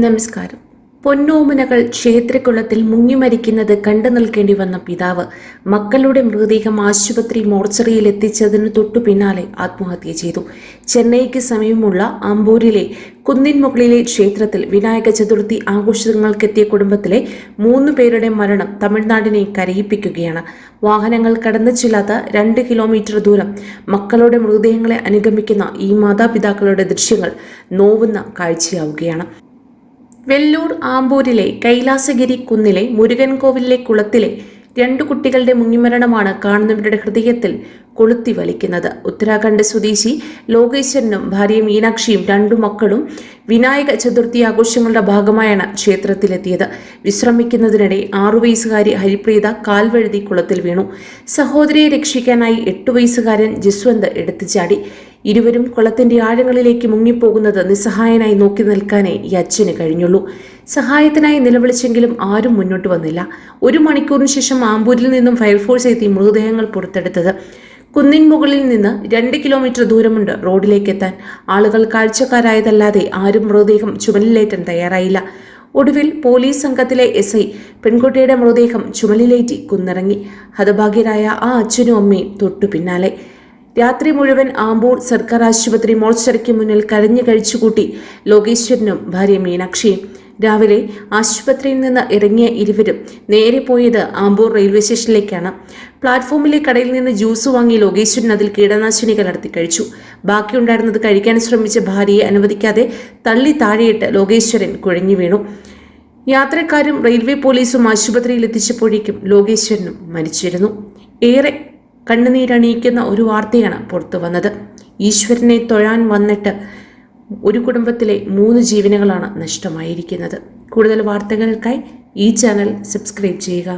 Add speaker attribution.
Speaker 1: നമസ്കാരം. പൊന്നോമനകൾ ക്ഷേത്രക്കുളത്തിൽ മുങ്ങിമരിക്കുന്നത് കണ്ടു നിൽക്കേണ്ടി വന്ന പിതാവ് മക്കളുടെ മൃതദേഹം ആശുപത്രി മോർച്ചറിയിൽ എത്തിച്ചതിനു തൊട്ടു പിന്നാലെ ആത്മഹത്യ ചെയ്തു. ചെന്നൈക്ക് സമീപമുള്ള ആമ്പൂരിലെ കുന്നിൻമുകളിലെ ക്ഷേത്രത്തിൽ വിനായക ചതുർത്ഥി ആഘോഷങ്ങൾക്കെത്തിയ കുടുംബത്തിലെ 3 പേരുടെ മരണം തമിഴ്നാടിനെ കരയിപ്പിക്കുകയാണ്. വാഹനങ്ങൾ കടന്നു ചെല്ലാത്ത 2 കിലോമീറ്റർ ദൂരം മക്കളുടെ മൃതദേഹങ്ങളെ അനുഗമിക്കുന്ന ഈ മാതാപിതാക്കളുടെ ദൃശ്യങ്ങൾ നോവുന്ന കാഴ്ചയാവുകയാണ്. വെല്ലൂർ ആമ്പൂരിലെ കൈലാസഗിരി കുന്നിലെ മുരുകൻ കോവിലിലെ കുളത്തിലെ 2 കുട്ടികളുടെ മുങ്ങിമരണമാണ് കാണുന്നവരുടെ ഹൃദയത്തിൽ കൊളുത്തി വലിക്കുന്നത്. ഉത്തരാഖണ്ഡ് സ്വദേശി ലോകേശ്വരനും ഭാര്യ മീനാക്ഷിയും 2 മക്കളും വിനായക ചതുർത്ഥി ആഘോഷങ്ങളുടെ ഭാഗമായാണ് ക്ഷേത്രത്തിലെത്തിയത്. വിശ്രമിക്കുന്നതിനിടെ 6 വയസ്സുകാരി ഹരിപ്രീത കാൽവഴുതി കുളത്തിൽ വീണു. സഹോദരിയെ രക്ഷിക്കാനായി 8 വയസ്സുകാരൻ ജസ്വന്ത് എടുത്തു ചാടി. ഇരുവരും കുളത്തിന്റെ ആഴങ്ങളിലേക്ക് മുങ്ങിപ്പോകുന്നത് നിസ്സഹായനായി നോക്കി നിൽക്കാനേ ഈ അച്ഛന് കഴിഞ്ഞുള്ളൂ. സഹായത്തിനായി നിലവിളിച്ചെങ്കിലും ആരും മുന്നോട്ട് വന്നില്ല. 1 മണിക്കൂറിന് ശേഷം ആമ്പൂരിൽ നിന്നും ഫയർഫോഴ്സ് എത്തി മൃതദേഹങ്ങൾ പുറത്തെടുത്തത്. കുന്നിൻ മുകളിൽ നിന്ന് 2 കിലോമീറ്റർ ദൂരമുണ്ട് റോഡിലേക്ക് എത്താൻ. ആളുകൾ കാഴ്ചക്കാരായതല്ലാതെ ആരും മൃതദേഹം ചുമലിലേറ്റാൻ തയ്യാറായില്ല. ഒടുവിൽ പോലീസ് സംഘത്തിലെ SI പെൺകുട്ടിയുടെ മൃതദേഹം ചുമലിലേറ്റി കുന്നിറങ്ങി. ഹതഭാഗ്യരായ ആ അച്ഛനും അമ്മയും തൊട്ടു പിന്നാലെ. രാത്രി മുഴുവൻ ആമ്പൂർ സർക്കാർ ആശുപത്രി മോർച്ചറിക്ക് മുന്നിൽ കരഞ്ഞു കഴിച്ചുകൂട്ടി ലോകേശ്വരനും ഭാര്യ മീനാക്ഷിയും. രാവിലെ ആശുപത്രിയിൽ നിന്ന് ഇറങ്ങിയ ഇരുവരും നേരെ പോയത് ആമ്പൂർ റെയിൽവേ സ്റ്റേഷനിലേക്കാണ്. പ്ലാറ്റ്ഫോമിലെ കടയിൽ നിന്ന് ജ്യൂസ് വാങ്ങി ലോകേശ്വരൻ അതിൽ കീടനാശിനി കലർത്തി കഴിച്ചു. ബാക്കിയുണ്ടായിരുന്നത് കഴിക്കാൻ ശ്രമിച്ച ഭാര്യയെ അനുവദിക്കാതെ തള്ളി താഴെയിട്ട് ലോകേശ്വരൻ കുഴഞ്ഞു വീണു. യാത്രക്കാരും റെയിൽവേ പോലീസും ആശുപത്രിയിൽ എത്തിച്ചപ്പോഴേക്കും ലോകേശ്വരനും മരിച്ചിരുന്നു. ഏറെ കണ്ണുനീരണിയിക്കുന്ന ഒരു വാർത്തയാണ് പുറത്തു വന്നത്. ഈശ്വരനെ തൊഴാൻ വന്നിട്ട് ഒരു കുടുംബത്തിലെ 3 ജീവനുകളാണ് നഷ്ടമായിരിക്കുന്നത്. കൂടുതൽ വാർത്തകൾക്കായി ഈ ചാനൽ സബ്സ്ക്രൈബ് ചെയ്യുക.